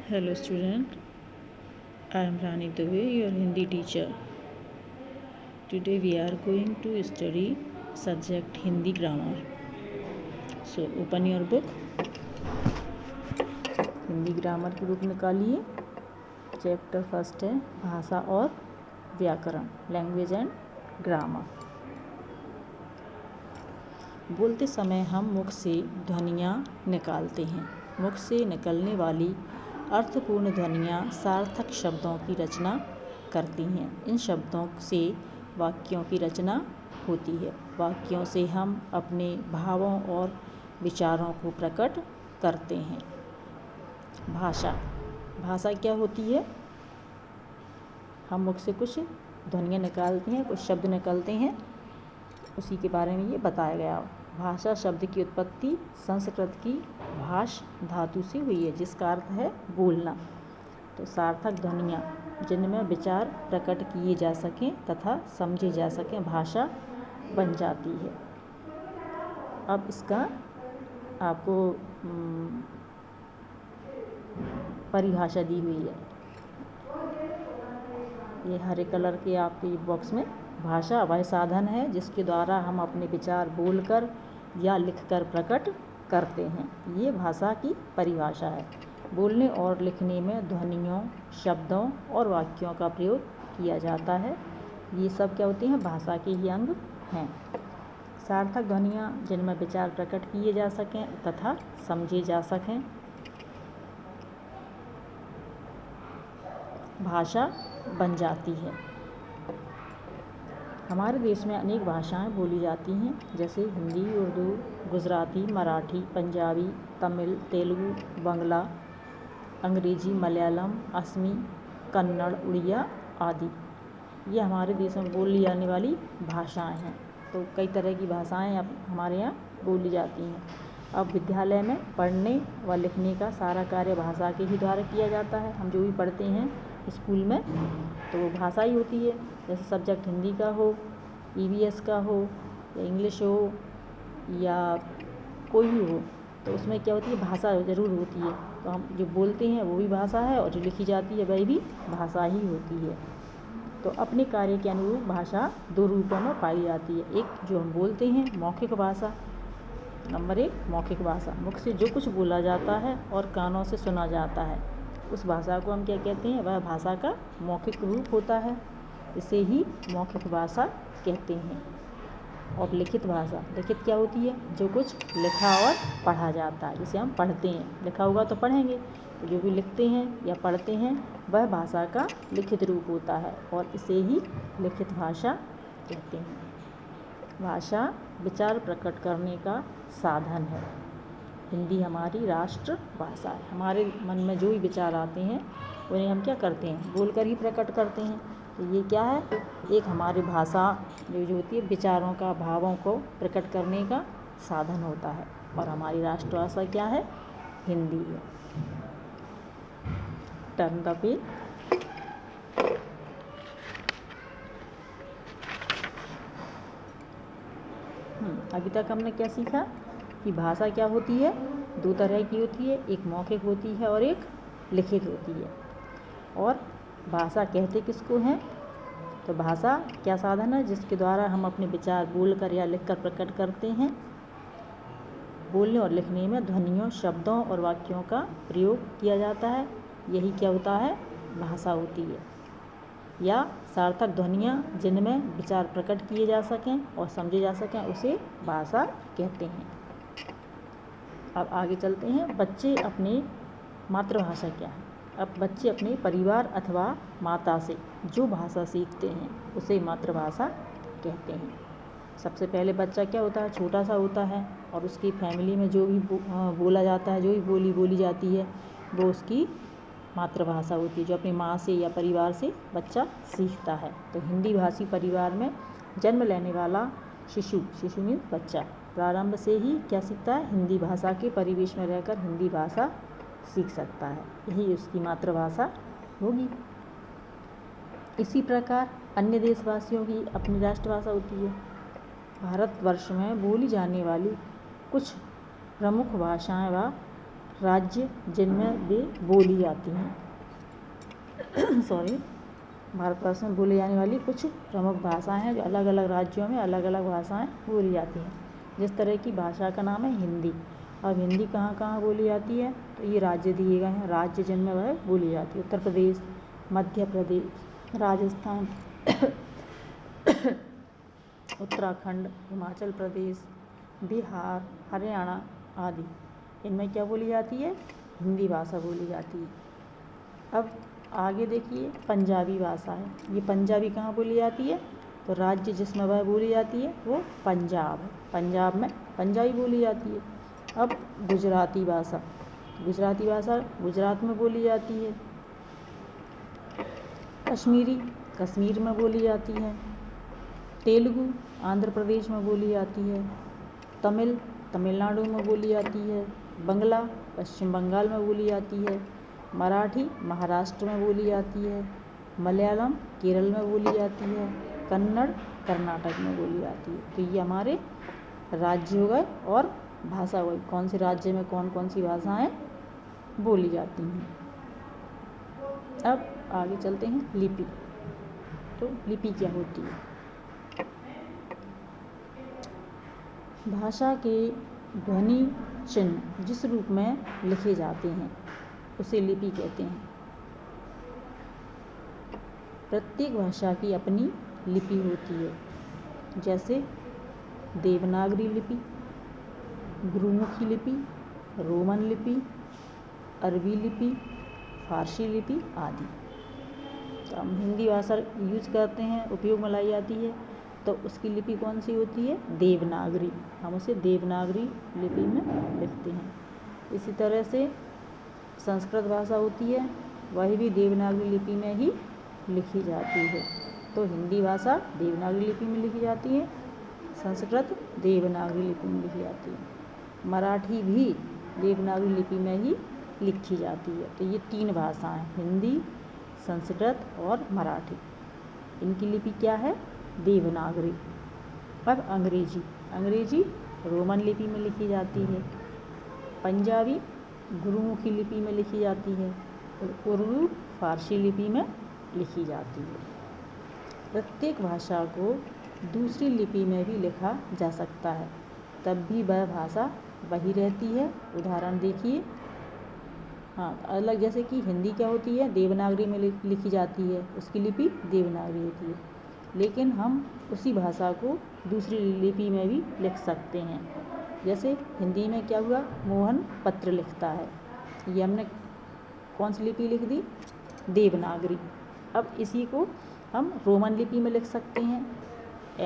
Hello student, I am Rani Dubey, your Hindi teacher. Today we are going to study subject Hindi grammar. So open your book. Hindi grammar की book निकालिए। Chapter first है भाषा और व्याकरण, language and grammar. बोलते समय हम मुख से ध्वनियाँ निकालते हैं। मुख से निकलने वाली अर्थपूर्ण ध्वनियाँ सार्थक शब्दों की रचना करती हैं। इन शब्दों से वाक्यों की रचना होती है। वाक्यों से हम अपने भावों और विचारों को प्रकट करते हैं। भाषा क्या होती है? हम मुख से कुछ ध्वनियाँ निकालते हैं, कुछ शब्द निकलते हैं, उसी के बारे में ये बताया गया। भाषा शब्द की उत्पत्ति संस्कृत की भाष धातु से हुई है, जिसका अर्थ है बोलना। तो सार्थक ध्वनियाँ जिनमें विचार प्रकट किए जा सकें तथा समझे जा सकें, भाषा बन जाती है। अब इसका आपको परिभाषा दी हुई है। ये हरे कलर के आपके बॉक्स में। भाषा वह साधन है जिसके द्वारा हम अपने विचार बोलकर या लिखकर प्रकट करते हैं। ये भाषा की परिभाषा है। बोलने और लिखने में ध्वनियों, शब्दों और वाक्यों का प्रयोग किया जाता है। ये सब क्या होते हैं? भाषा के ही अंग हैं। सार्थक ध्वनियाँ जिनमें विचार प्रकट किए जा सकें तथा समझे जा सकें, भाषा बन जाती है। हमारे देश में अनेक भाषाएं बोली जाती हैं, जैसे हिंदी, उर्दू, गुजराती, मराठी, पंजाबी, तमिल, तेलुगु, बांग्ला, अंग्रेजी, मलयालम, असमी, कन्नड़, उड़िया आदि। ये हमारे देश में बोली जाने वाली भाषाएं हैं। तो कई तरह की भाषाएं अब हमारे यहाँ बोली जाती हैं। अब विद्यालय में पढ़ने व लिखने का सारा कार्य भाषा के ही द्वारा किया जाता है। हम जो भी पढ़ते हैं स्कूल में तो वो भाषा ही होती है। जैसे सब्जेक्ट हिंदी का हो, EVS का हो या इंग्लिश हो या कोई भी हो, तो उसमें क्या होती है? भाषा ज़रूर होती है। तो हम जो बोलते हैं वो भी भाषा है और जो लिखी जाती है वह भी भाषा ही होती है। तो अपने कार्य के अनुरूप भाषा दो रूपों में पाई जाती है। एक जो हम बोलते हैं मौखिक भाषा, नंबर 1 मौखिक भाषा, मुख से जो कुछ बोला जाता है और कानों से सुना जाता है, उस भाषा को हम क्या कहते हैं? वह भाषा का मौखिक रूप होता है। इसे ही मौखिक भाषा कहते हैं। और लिखित भाषा, लिखित क्या होती है? जो कुछ लिखा और पढ़ा जाता है, जिसे हम पढ़ते हैं। लिखा होगा तो पढ़ेंगे, तो जो भी लिखते हैं या पढ़ते हैं वह भाषा का लिखित रूप होता है और इसे ही लिखित भाषा कहते हैं। भाषा विचार प्रकट करने का साधन है। हिंदी हमारी राष्ट्र भाषा है। हमारे मन में जो भी विचार आते हैं उन्हें हम क्या करते हैं? बोलकर ही प्रकट करते हैं। तो ये क्या है? एक हमारी भाषा जो होती है विचारों का, भावों को प्रकट करने का साधन होता है। और हमारी राष्ट्रभाषा क्या है? हिंदी है। Turn the page. अभी तक हमने क्या सीखा कि भाषा क्या होती है? दो तरह की होती है, एक मौखिक होती है और एक लिखित होती है। और भाषा कहते किसको हैं? तो भाषा क्या साधन है जिसके द्वारा हम अपने विचार बोलकर या लिखकर प्रकट करते हैं। बोलने और लिखने में ध्वनियों, शब्दों और वाक्यों का प्रयोग किया जाता है। यही क्या होता है? भाषा होती है। या सार्थक ध्वनियाँ जिनमें विचार प्रकट किए जा सकें और समझे जा सकें, उसे भाषा कहते हैं। अब आगे चलते हैं। बच्चे अपनी मातृभाषा क्या है? अब बच्चे अपने परिवार अथवा माता से जो भाषा सीखते हैं उसे मातृभाषा कहते हैं। सबसे पहले बच्चा क्या होता है? छोटा सा होता है और उसकी फैमिली में जो भी बोला जाता है, जो भी बोली बोली जाती है, वो उसकी मातृभाषा होती है, जो अपनी माँ से या परिवार से बच्चा सीखता है। तो हिंदी भाषी परिवार में जन्म लेने वाला शिशु मीन्स बच्चा, प्रारंभ से ही क्या सीखता है? हिंदी भाषा के परिवेश में रहकर हिंदी भाषा सीख सकता है। यही उसकी मातृभाषा होगी। इसी प्रकार अन्य देशवासियों की अपनी राष्ट्रभाषा होती है। भारतवर्ष में बोली जाने वाली कुछ प्रमुख भाषाएं व राज्य जिनमें वे बोली जाती हैं सॉरी भारतवर्ष में बोली जाने वाली कुछ प्रमुख भाषाएं हैं जो अलग अलग राज्यों में अलग अलग भाषाएं बोली जाती हैं। जिस तरह की भाषा का नाम है हिंदी। अब हिंदी कहाँ कहाँ बोली जाती है, तो ये राज्य दिए गए हैं, राज्य जिनमें वह बोली जाती है। उत्तर प्रदेश, मध्य प्रदेश, राजस्थान उत्तराखंड, हिमाचल प्रदेश, बिहार, हरियाणा आदि, इनमें क्या बोली जाती है, हिंदी भाषा बोली जाती है। अब आगे देखिए पंजाबी भाषा है। ये पंजाबी कहाँ बोली जाती है, तो राज्य जिसमें वह बोली जाती है वो पंजाब है। पंजाब में पंजाबी बोली जाती है। अब गुजराती भाषा, गुजराती भाषा गुजरात में बोली जाती है। कश्मीरी कश्मीर में बोली जाती है। तेलुगु आंध्र प्रदेश में बोली जाती है। तमिल तमिलनाडु में बोली जाती है। बंगला पश्चिम बंगाल में बोली जाती है। मराठी महाराष्ट्र में बोली जाती है। मलयालम केरल में बोली जाती है। कन्नड़ कर्नाटक में बोली जाती है। तो ये हमारे राज्य हो गए और भाषा हो गई, कौन से राज्य में कौन कौन सी भाषाएं बोली जाती हैं। अब आगे चलते हैं लिपि। तो लिपि क्या होती है, भाषा के ध्वनि चिन्ह जिस रूप में लिखे जाते हैं उसे लिपि कहते हैं। प्रत्येक भाषा की अपनी लिपि होती है, जैसे देवनागरी लिपि, गुरुमुखी लिपि, रोमन लिपि, अरबी लिपि, फारसी लिपि आदि। तो हम हिंदी भाषा यूज करते हैं, उपयोग में लाई जाती है, तो उसकी लिपि कौन सी होती है, देवनागरी। हम उसे देवनागरी लिपि में लिखते हैं। इसी तरह से संस्कृत भाषा होती है, वह भी देवनागरी लिपि में ही लिखी जाती है। तो हिंदी भाषा देवनागरी लिपि में लिखी जाती है, संस्कृत देवनागरी लिपि में लिखी जाती है। मराठी भी देवनागरी लिपि में ही लिखी जाती है। तो ये तीन भाषाएं, हिंदी, संस्कृत और मराठी, इनकी लिपि क्या है, देवनागरी। अब अंग्रेजी, अंग्रेजी रोमन लिपि में लिखी जाती है। पंजाबी गुरुमुखी लिपि में लिखी जाती है और उर्दू फारसी लिपि में लिखी जाती है। प्रत्येक भाषा को दूसरी लिपि में भी लिखा जा सकता है, तब भी वह भाषा वही रहती है। उदाहरण देखिए, हाँ अलग, जैसे कि हिंदी क्या होती है, देवनागरी में लिखी जाती है, उसकी लिपि देवनागरी होती है, लेकिन हम उसी भाषा को दूसरी लिपि में भी लिख सकते हैं। जैसे हिंदी में क्या हुआ, मोहन पत्र लिखता है, ये हमने कौन सी लिपि लिख दी, देवनागरी। अब इसी को हम रोमन लिपि में लिख सकते हैं,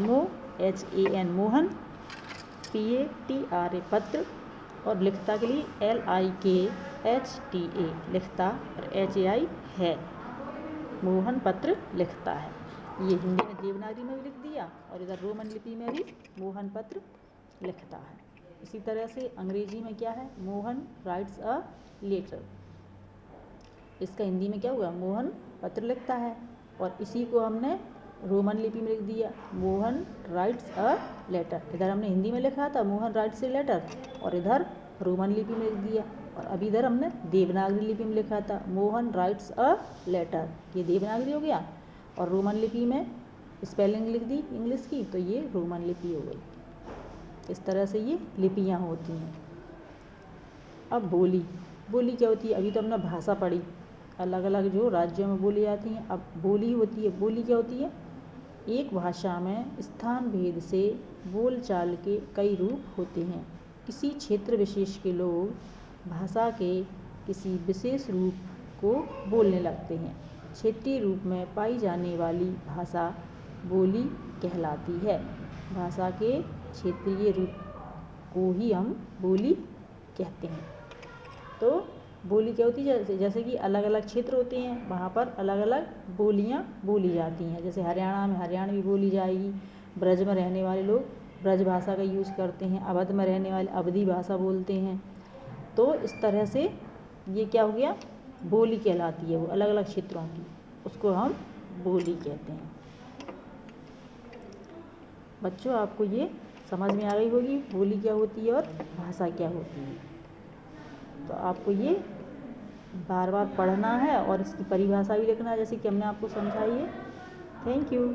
MOHAN मोहन, PATRA पत्र, और लिखता के लिए LIKHTA लिखता, और HAI है, मोहन पत्र लिखता है। ये हिंदी में देवनागरी में भी लिख दिया और इधर रोमन लिपि में भी मोहन पत्र लिखता है। इसी तरह से अंग्रेजी में क्या है, मोहन राइट्स अ लेटर, इसका हिंदी में क्या हुआ, मोहन पत्र लिखता है, और इसी को हमने रोमन लिपि में लिख दिया, मोहन राइट्स अ लेटर। इधर हमने हिंदी में लिखा था मोहन राइट्स ए लेटर, और इधर रोमन लिपि में लिख दिया, और अभी इधर हमने देवनागरी लिपि में लिखा था मोहन राइट्स अ लेटर, ये देवनागरी हो गया, और रोमन लिपि में स्पेलिंग लिख दी इंग्लिश की, तो ये रोमन लिपि हो गई। इस तरह से ये लिपियाँ होती हैं। अब बोली, बोली क्या होती है, अभी तो हमने भाषा पढ़ी, अलग अलग जो राज्यों में बोली जाती हैं। अब बोली होती है, बोली क्या होती है, एक भाषा में स्थान भेद से बोलचाल के कई रूप होते हैं। किसी क्षेत्र विशेष के लोग भाषा के किसी विशेष रूप को बोलने लगते हैं। क्षेत्रीय रूप में पाई जाने वाली भाषा बोली कहलाती है। भाषा के क्षेत्रीय रूप को ही हम बोली कहते हैं। तो बोली क्या होती है, जैसे कि अलग अलग क्षेत्र होते हैं, वहाँ पर अलग अलग बोलियाँ बोली जाती हैं। जैसे हरियाणा में हरियाणवी बोली जाएगी, ब्रज में रहने वाले लोग ब्रज भाषा का यूज़ करते हैं, अवध में रहने वाले अवधी भाषा बोलते हैं। तो इस तरह से ये क्या हो गया, बोली कहलाती है, वो अलग अलग क्षेत्रों की, उसको हम बोली कहते हैं। बच्चों आपको ये समझ में आ गई होगी बोली क्या होती है और भाषा क्या होती है। तो आपको ये बार बार पढ़ना है और इसकी परिभाषा भी लिखना है जैसे कि हमने आपको समझाई है। Thank you.